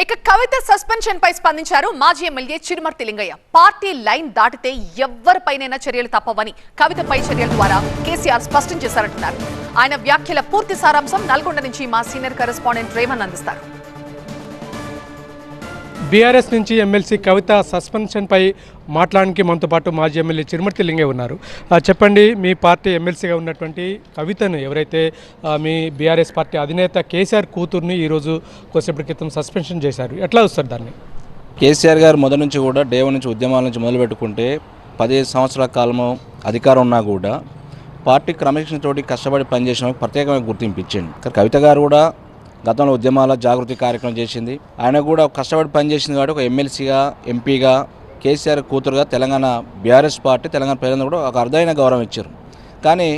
ఇక కవిత సస్పెన్షన్ పై స్పందించారు మాజీ MLA Chirumarthi Lingaiah. Party line దాటితే ఎవ్వరిపైనైనా చర్యలు తప్పవని కవితపై చర్యల ద్వారా కేసీఆర్ స్పష్టం చేశారంటున్నారు. ఆయన వ్యాఖ్యల పూర్తి సారాంశం నల్గొండ నుంచి మా సీనియర్ కరెస్పాండెంట్ రేమన్ అందిస్తారు. బీఆర్ఎస్ నుంచి ఎమ్మెల్సీ కవిత సస్పెన్షన్పై మాట్లాడడానికి మనతో పాటు మాజీ ఎమ్మెల్యే చిరుమర్తి లింగయ్య ఉన్నారు. చెప్పండి, మీ పార్టీ ఎమ్మెల్సీగా ఉన్నటువంటి కవితను ఎవరైతే మీ బీఆర్ఎస్ పార్టీ అధినేత కేసీఆర్ కూతుర్ని ఈరోజు కొద్దిసేపటి క్రితం సస్పెన్షన్ చేశారు, ఎట్లా వస్తారు దాన్ని? కేసీఆర్ గారు మొదటి నుంచి కూడా డే వన్ నుంచి ఉద్యమాల నుంచి మొదలుపెట్టుకుంటే 15 సంవత్సరాల కాలము అధికారం ఉన్నా కూడా పార్టీ క్రమశిక్షణతోటి కష్టపడి పనిచేసిన ప్రత్యేకమైన గుర్తింపు ఇచ్చింది. కవిత గారు కూడా గతంలో ఉద్యమాల జాగృతి కార్యక్రమం చేసింది. ఆయన కూడా కష్టపడి పనిచేసింది కాబట్టి ఒక ఎమ్మెల్సీగా, ఎంపీగా, కేసీఆర్ కూతురుగా తెలంగాణ బీఆర్ఎస్ పార్టీ తెలంగాణ ప్రజలను కూడా ఒక అరుదైన గౌరవం ఇచ్చారు. కానీ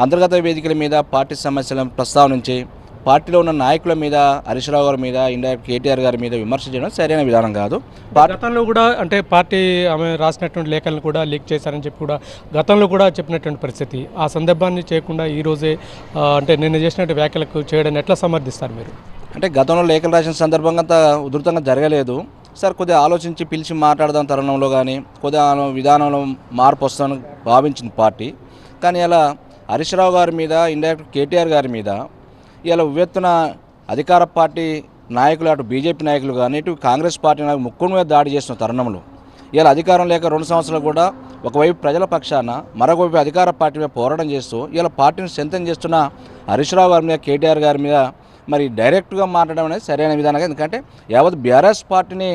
అంతర్గత వేదికల మీద పార్టీ సమస్యలను ప్రస్తావనించి పార్టీలో ఉన్న నాయకుల మీద, హరీష్ రావు గారి మీద, ఇండైరెక్ట్ కేటీఆర్ గారి మీద విమర్శ చేయడం సరైన విధానం కాదు. గతంలో కూడా అంటే పార్టీ ఆమె రాసినటువంటి లేఖలను కూడా లీక్ చేశారని చెప్పి కూడా గతంలో కూడా చెప్పినటువంటి పరిస్థితి. ఆ సందర్భాన్ని చేయకుండా ఈరోజే అంటే నిన్న చేసినట్టు వ్యాఖ్యలకు చేయడాన్ని ఎట్లా సమర్థిస్తారు మీరు? అంటే గతంలో లేఖలు రాసిన సందర్భంగా అంత ఉధృతంగా జరగలేదు సార్. కొద్దిగా ఆలోచించి పిలిచి మాట్లాడదాం తరుణంలో కానీ కొద్దిగా విధానంలో మార్పు వస్తుందని భావించింది పార్టీ. కానీ అలా హరీష్ రావు గారి మీద, ఇండైరెక్ట్ కేటీఆర్ గారి మీద ఇలా ఉవ్వెత్తున అధికార పార్టీ నాయకులు, అటు బీజేపీ నాయకులు కానీ ఇటు కాంగ్రెస్ పార్టీ నాయకులు ముక్కుల మీద దాడి చేస్తున్న తరుణంలో ఇలా అధికారం లేక 2 సంవత్సరాలు కూడా ఒకవైపు ప్రజల పక్షాన, మరొకవైపు అధికార పార్టీ మీద పోరాటం చేస్తూ ఇలా పార్టీని స్ట్రెంథెన్ చేస్తున్న హరీష్ రావు గారి మీద, కేటీఆర్ గారి మీద మరి డైరెక్ట్గా మాట్లాడడం అనేది సరైన విధానంగా. ఎందుకంటే యావత్ బీఆర్ఎస్ పార్టీని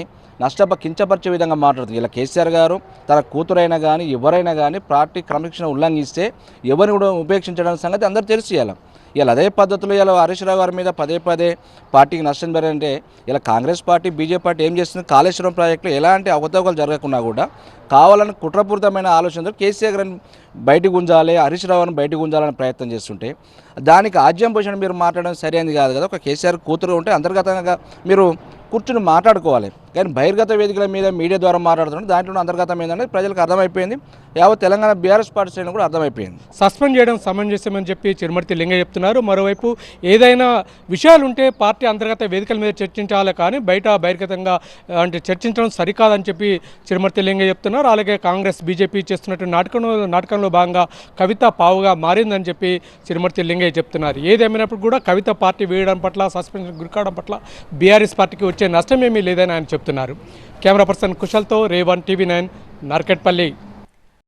కించపరిచే విధంగా మాట్లాడుతుంది. ఇలా కేసీఆర్ గారు తన కూతురైనా కానీ ఎవరైనా కానీ పార్టీ క్రమశిక్షణ ఉల్లంఘిస్తే ఎవరిని కూడా ఉపేక్షించడానికి సంగతి అందరూ తెలిసియాలి. ఇలా అదే పద్ధతిలో ఇలా హరీష్ రావు గారి మీద పదే పార్టీకి నష్టం జరగంటే ఇలా కాంగ్రెస్ పార్టీ, బీజేపీ పార్టీ ఏం చేస్తుంది? కాళేశ్వరం ప్రాజెక్టులో ఎలాంటి అవకతవకలు జరగకుండా కూడా కావాలని కుట్రపూరితమైన ఆలోచనతో కేసీఆర్ గారిని బయటకు ఉంచాలి, హరీష్ రావుని బయటకు ఉంచాలని ప్రయత్నం చేస్తుంటే దానికి ఆజ్యం పోషణ మీరు మాట్లాడడం సరైనది కాదు కదా. ఒక కేసీఆర్ కూతురు ఉంటే అంతర్గతంగా మీరు కూర్చుని మాట్లాడుకోవాలి. కానీ బహిర్గత వేదికల మీద మీడియా ద్వారా మాట్లాడుతుంటే దాంట్లో అంతర్గతం ఏంటంటే ప్రజలకు అర్థమైపోయింది. యావత్ తెలంగాణ బీఆర్ఎస్ పార్టీ శ్రేణి కూడా అర్థమైపోయింది. సస్పెండ్ చేయడం సమంజసమని చెప్పి చిరుమర్తి లింగయ్య చెప్తున్నారు. మరోవైపు ఏదైనా విషయాలు ఉంటే పార్టీ అంతర్గత వేదికల మీద చర్చించాలి, కానీ బహిర్గతంగా అంటే చర్చించడం సరికాదని చెప్పి చిరుమర్తి లింగయ్య చెప్తున్నారు. అలాగే కాంగ్రెస్, బీజేపీ చేస్తున్నట్టు నాటకంలో భాగంగా కవిత పావుగా మారిందని చెప్పి చిరుమర్తి లింగయ్య చెప్తున్నారు. ఏదేమైనప్పుడు కూడా కవిత పార్టీ వేయడం పట్ల, సస్పెన్షన్ గురికావడం పట్ల బీఆర్ఎస్ పార్టీకి వచ్చే నష్టం ఏమీ లేదని ఆయన చెప్తున్నారు. Camera person కుశల్తో Revan, TV 9, Narketpally.